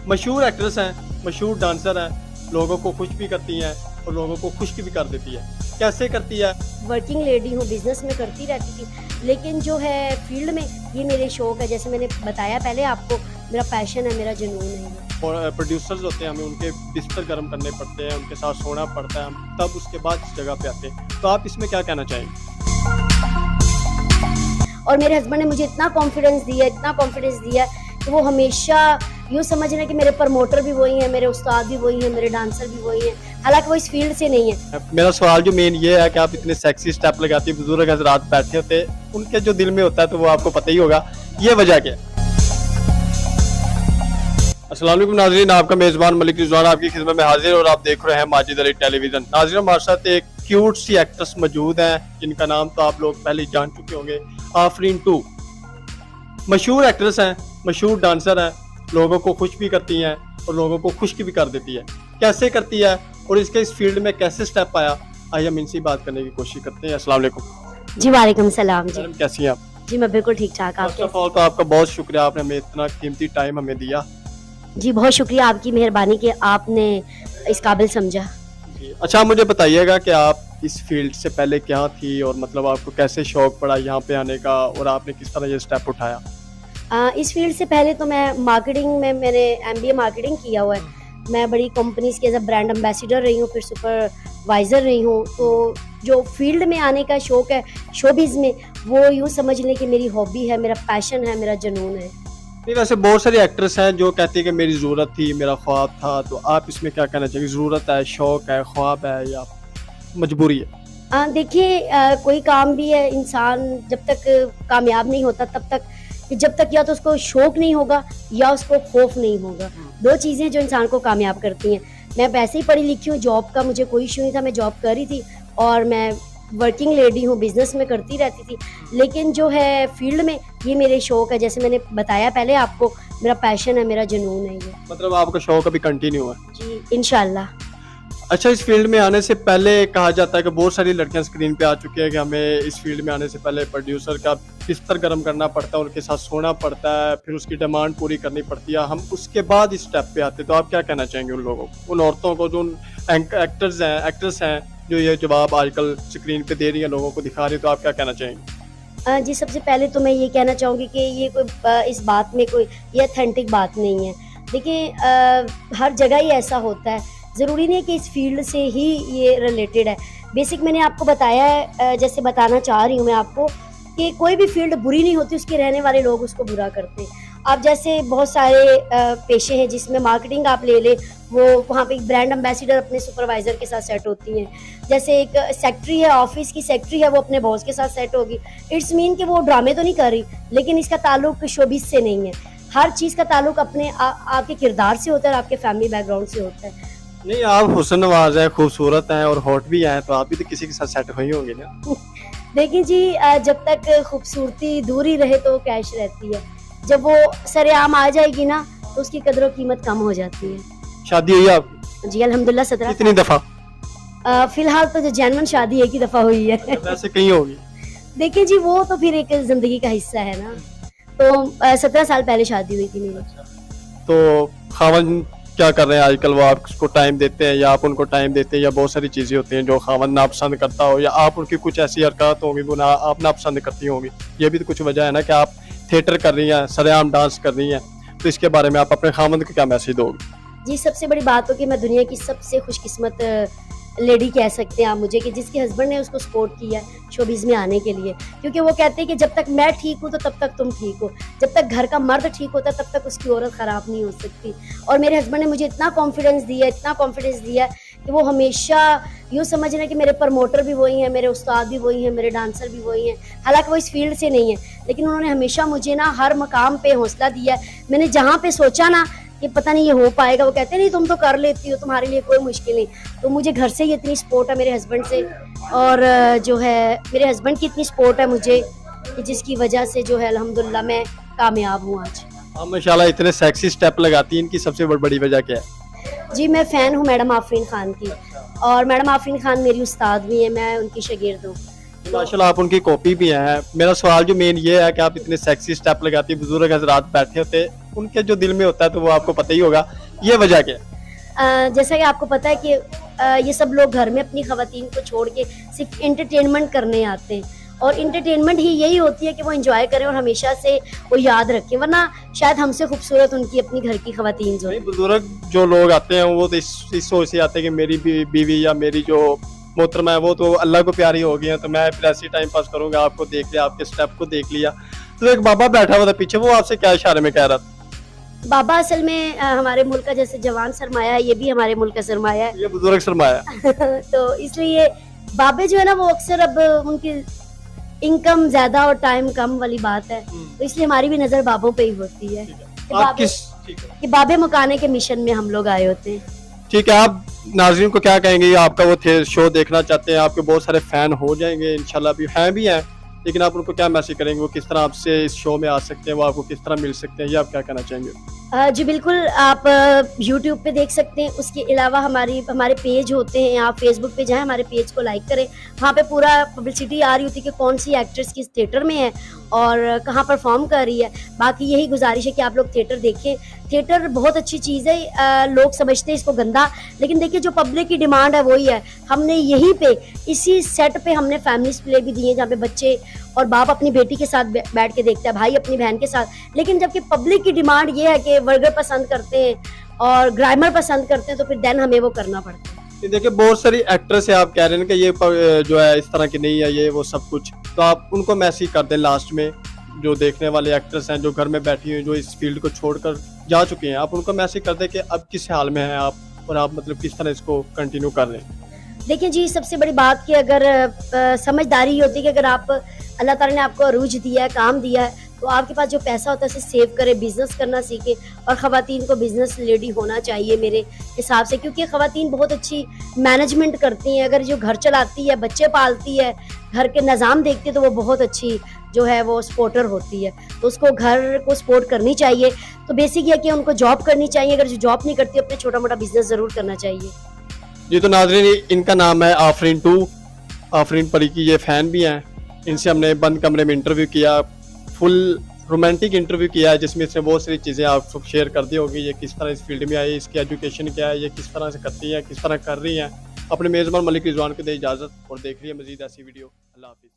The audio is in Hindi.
मशहूर एक्ट्रेस हैं, मशहूर डांसर हैं, लोगों को खुश भी करती हैं और लोगों को खुश भी कर देती है। कैसे करती है? वर्किंग लेडी हूँ, बिजनेस में करती रहती थी, लेकिन जो है फील्ड में ये मेरे शौक है। जैसे मैंने बताया पहले आपको, मेरा पैशन है, मेरा जुनून है ये। और प्रोड्यूसर्स होते हैं, हमें उनके बिस्तर गर्म करने पड़ते हैं, उनके साथ सोना पड़ता है, हम तब उसके बाद इस जगह पे आते हैं। तो आप इसमें क्या कहना चाहेंगे? और मेरे हस्बैंड ने मुझे इतना कॉन्फिडेंस दिया, इतना कॉन्फिडेंस दिया कि वो हमेशा यूँ समझ रहे कि मेरे प्रमोटर भी वही हैं, मेरे उस्ताद भी वही हैं, मेरे डांसर भी वही हैं, हालांकि वो इस फील्ड से नहीं है। मेरा सवाल जो मेन ये है कि आप इतने सेक्सी स्टेप लगाती है, बुजुर्ग हजरात बैठे होते हैं, उनके जो दिल में होता है तो वो आपको पता ही होगा, ये वजह क्या है? अस्सलाम वालेकुम नाज़रीन, आपका मेज़बान मलिक रिजवान आपकी खिदमत में हाजिर और आप देख रहे हैं माजिद अली टेलीविजन। नाज़रीन, हमारे साथ एक क्यूट सी एक्ट्रेस मौजूद हैं जिनका नाम तो आप लोग पहले जान चुके होंगे, आफरीन 2। मशहूर एक्ट्रेस हैं, मशहूर डांसर हैं, लोगों को खुश भी करती हैं और लोगों को खुश भी कर देती है। कैसे करती है और इसके इस फील्ड में कैसे स्टेप आया, आइए हम इनसे बात करने की कोशिश करते हैं। अस्सलाम वालेकुम। जी वालेकुम सलाम। जी मैडम कैसी हैं आप? जी मैं बिल्कुल ठीक ठाक। आप फर्स्ट ऑफ ऑल तो आपका बहुत शुक्रिया, आपने हमें इतना कीमती टाइम हमें दिया। जी बहुत शुक्रिया आपकी मेहरबानी कि आपने इस काबिल समझा। अच्छा, आप मुझे बताइएगा कि आप इस फील्ड से पहले क्या थी और मतलब आपको कैसे शौक पड़ा यहाँ पे आने का और आपने किस तरह ये स्टेप उठाया? इस फील्ड से पहले तो मैं मार्केटिंग में, मैंने एमबीए मार्केटिंग किया हुआ है। मैं बड़ी कंपनीज के एज अ ब्रांड एम्बेसडर रही हूँ, फिर सुपरवाइज़र रही हूँ। तो जो फील्ड में आने का शौक है शोबिज़ में, वो यूँ समझ लें कि मेरी हॉबी है, मेरा पैशन है, मेरा जुनून है। नहीं, वैसे बहुत सारे एक्ट्रेस हैं जो कहती है कि मेरी ज़रूरत थी, मेरा ख्वाब था, तो आप इसमें क्या कहना चाहिए? ज़रूरत है, शौक है, ख्वाब है या मजबूरी है? देखिए, कोई काम भी है, इंसान जब तक कामयाब नहीं होता तब तक, कि जब तक या तो उसको शौक नहीं होगा या उसको खौफ नहीं होगा। दो चीज़ें जो इंसान को कामयाब करती हैं। मैं वैसे ही पढ़ी लिखी हूँ, जॉब का मुझे कोई इशू नहीं था, मैं जॉब कर रही थी और मैं वर्किंग लेडी हूँ, बिजनेस में करती रहती थी, लेकिन जो है फील्ड में ये मेरे शौक है। जैसे मैंने बताया पहले आपको, मेरा पैशन है, मेरा जुनून है ये। मतलब आपका शौक अभी कंटिन्यू है? जी इंशाल्लाह। अच्छा, इस फील्ड में आने से पहले कहा जाता है कि बहुत सारी लड़कियां स्क्रीन पे आ चुकी है कि हमें इस फील्ड में आने से पहले प्रोड्यूसर का बिस्तर गर्म करना पड़ता है, उनके साथ सोना पड़ता है, फिर उसकी डिमांड पूरी करनी पड़ती है, हम उसके बाद इस स्टेप पे आते हैं। तो आप क्या कहना चाहेंगे उन लोगों को, उन औरतों को, जो उन एक्टर्स हैं, एक्ट्रेस हैं, जो ये जवाब आजकल स्क्रीन पे दे रही है, लोगों को दिखा रही है, तो आप क्या कहना चाहेंगे? जी सबसे पहले तो मैं ये कहना चाहूँगी कि ये कोई इस बात में कोई ये अथेंटिक बात नहीं है। देखिए, हर जगह ही ऐसा होता है, ज़रूरी नहीं है कि इस फील्ड से ही ये रिलेटेड है। बेसिक मैंने आपको बताया है, जैसे बताना चाह रही हूँ मैं आपको, कि कोई भी फील्ड बुरी नहीं होती, उसके रहने वाले लोग उसको बुरा करते हैं। अब जैसे बहुत सारे पेशे हैं जिसमें मार्केटिंग आप ले लें, वो वहाँ पे एक ब्रांड एम्बेसडर अपने सुपरवाइज़र के साथ सेट होती हैं। जैसे एक सेक्रेटरी है, ऑफिस की सेक्रेटरी है, वो अपने बॉस के साथ सेट होगी। इट्स मीन कि वो ड्रामे तो नहीं कर रही, लेकिन इसका ताल्लुक शोबिस से नहीं है। हर चीज़ का ताल्लुक अपने आपके किरदार से होता है और आपके फैमिली बैकग्राउंड से होता है। नहीं, आप हुस्न नवाज हैं, खूबसूरत हैं और हॉट भी हैं, तो आप भी तो किसी के साथ सेट हुई होंगी ना? देखिए जी, जब तक खूबसूरती दूर ही रहे तो कैश रहती है, जब वो सरेआम आ जाएगी ना तो उसकी कदर और कीमत कम हो जाती है। शादी हुई आपकी? जी अल्हम्दुलिल्लाह 17 कितनी दफा? फिलहाल तो जो जेन्युइन शादी एक ही दफा हुई है। वैसे कहीं होगी? देखिए जी, वो तो फिर एक जिंदगी का हिस्सा है ना। तो 17 साल पहले शादी हुई थी मेरी। तो खावन क्या कर रहे हैं आजकल? वो आपको टाइम देते हैं या आप उनको टाइम देते हैं, या बहुत सारी चीजें होती हैं जो खावन नापसंद करता हो, या आप उनकी कुछ ऐसी हरकत होंगी वो आप नापसंद करती होंगी? ये भी तो कुछ वजह है ना कि आप थिएटर कर रही हैं, सरेआम डांस कर रही हैं, तो इसके बारे में आप अपने खावंद को क्या मैसेज दोगे? जी सबसे बड़ी बात हो कि मैं दुनिया की सबसे खुशकिस्मत लेडी कह सकते हैं आप मुझे, कि जिसके हस्बैंड ने उसको सपोर्ट किया है शोबिज़ में आने के लिए। क्योंकि वो कहते हैं कि जब तक मैं ठीक हूँ तो तब तक तुम ठीक हो, जब तक घर का मर्द ठीक होता है तब तक उसकी औरत ख़राब नहीं हो सकती। और मेरे हस्बैंड ने मुझे इतना कॉन्फिडेंस दिया, इतना कॉन्फिडेंस दिया कि वो हमेशा यूँ समझ रहे हैं कि मेरे प्रमोटर भी वही हैं, मेरे उस्ताद भी वही हैं, मेरे डांसर भी वही हैं, हालांकि वो इस फील्ड से नहीं है, लेकिन उन्होंने हमेशा मुझे ना हर मकाम पे हौसला दिया है। मैंने जहाँ पे सोचा ना कि पता नहीं ये हो पाएगा, वो कहते नहीं तुम तो कर लेती हो, तुम्हारे लिए कोई मुश्किल नहीं। तो मुझे घर से ही इतनी सपोर्ट है मेरे हस्बैंड से, और जो है मेरे हस्बैंड की इतनी सपोर्ट है मुझे कि जिसकी वजह से जो है अल्हम्दुलिल्लाह मैं कामयाब हूँ आज। आप माशाल्लाह इतने सेक्सी स्टेप लगाती हैं, इनकी सबसे बड़ी वजह क्या है? जी मैं फ़ैन हूँ मैडम आफरीन खान की, और मैडम आफरीन खान मेरी उस्ताद भी हैं, मैं उनकी शागिर्द हूँ। माशाल्लाह आप उनकी कॉपी भी हैं। मेरा सवाल जो मेन ये है कि आप इतने सेक्सी स्टेप लगाती हैं, बुजुर्ग हजरात बैठे होते, उनके जो दिल में होता है तो वो आपको पता ही होगा, ये वजह क्या है? जैसा कि आपको पता है कि ये सब लोग घर में अपनी खवातीन को छोड़ के सिर्फ एंटरटेनमेंट करने आते हैं, और इंटरटेनमेंट ही यही होती है कि वो एंजॉय करें और हमेशा से वो याद रखें, वरना शायद हमसे खूबसूरत उनकी अपनी घर की खवातीन जो नहीं, बुजुर्ग जो लोग आते हैं वो तो इस सोच से आते हैं कि मेरी बीवी या मेरी जो मोहतरमा है वो तो अल्लाह को प्यारी हो गई है, तो मैं फिर ऐसे टाइम पास करूंगा, आपको देख लिया, आपके स्टेप को देख लिया। तो एक बाबा बैठा हुआ था पीछे, वो आपसे क्या इशारे में कह रहा था? बाबा असल में हमारे मुल्क का जैसे जवान सरमाया है, ये भी हमारे मुल्क का सरमाया ये बुजुर्ग सरमाया है तो इसलिए बाबे जो है ना वो अक्सर अब उनकी इनकम ज्यादा और टाइम कम वाली बात है, तो इसलिए हमारी भी नजर बाबों पे ही होती है आप किस ठीक है कि बाबे मुकाने के मिशन में हम लोग आए होते हैं। ठीक है, आप नाज़रीन को क्या कहेंगे? ये आपका वो शो देखना चाहते हैं, आपके बहुत सारे फैन हो जाएंगे इंशाल्लाह, भी हैं, लेकिन आप उनको क्या मैसेज करेंगे? वो किस तरह आपसे इस शो में आ सकते हैं, वो आपको किस तरह मिल सकते हैं, ये आप क्या कहना चाहेंगे? जी बिल्कुल, आप YouTube पे देख सकते हैं, उसके अलावा हमारे पेज होते हैं, आप फेसबुक पे जाएं, हमारे पेज को लाइक करें, वहाँ पे पूरा पब्लिसिटी आ रही होती है कि कौन सी एक्ट्रेस किस थिएटर में है और कहाँ परफॉर्म कर रही है। बाकी यही गुजारिश है कि आप लोग थिएटर देखें, थिएटर बहुत अच्छी चीज़ है। लोग समझते हैं इसको गंदा, लेकिन देखिए जो पब्लिक की डिमांड है वही है। हमने यहीं पे इसी सेट पे हमने फैमिलीज प्ले भी दिए जहाँ पे बच्चे और बाप अपनी बेटी के साथ बैठ के देखता है, भाई अपनी बहन के साथ। लेकिन जबकि पब्लिक की डिमांड ये है कि वर्गर पसंद करते हैं और ग्रामर पसंद करते हैं, तो फिर देन हमें वो करना पड़ता है। देखिए बहुत सारी एक्ट्रेस है, आप कह रहे हैं कि ये जो है इस तरह की नहीं है, ये वो सब कुछ, तो आप उनको मैसेज कर दें लास्ट में, जो देखने वाले एक्ट्रेस हैं जो घर में बैठी हुई, जो इस फील्ड को छोड़कर जा चुकी हैं, आप उनको मैसेज कर दें कि अब किस हाल में हैं आप, और आप मतलब किस तरह इसको कंटिन्यू कर रहे हैं। देखिए जी, सबसे बड़ी बात कि अगर समझदारी होती है कि अगर आप अल्लाह ताला ने आपको अरूज दिया है, काम दिया है, तो आपके पास जो पैसा होता है उसे सेव करें, बिजनेस करना सीखे। और ख़वातीन को बिजनेस लेडी होना चाहिए मेरे हिसाब से, क्योंकि ख़वातीन बहुत अच्छी मैनेजमेंट करती हैं। अगर जो घर चलाती है, बच्चे पालती है, घर के निज़ाम देखती है, तो वो बहुत अच्छी जो है वो सपोर्टर होती है, तो उसको घर को सपोर्ट करनी चाहिए। तो बेसिक ये कि उनको जॉब करनी चाहिए, अगर जो जॉब नहीं करती अपने छोटा मोटा बिजनेस ज़रूर करना चाहिए। जी तो नाज़रीन, इनका नाम है आफरीन 2, आफरीन परी की ये फ़ैन भी हैं। इनसे हमने बंद कमरे में इंटरव्यू किया, फुल रोमांटिक इंटरव्यू किया है, जिसमें इसने बहुत सारी चीज़ें आपको शेयर कर दी होगी। ये किस तरह इस फील्ड में आई, इसकी एजुकेशन क्या है, ये किस तरह से करती है, किस तरह कर रही हैं। अपने मेज़बान मलिक रिजवान को दे इजाज़त, और देख रही है मज़ीद ऐसी वीडियो। अल्लाह हाफिज़।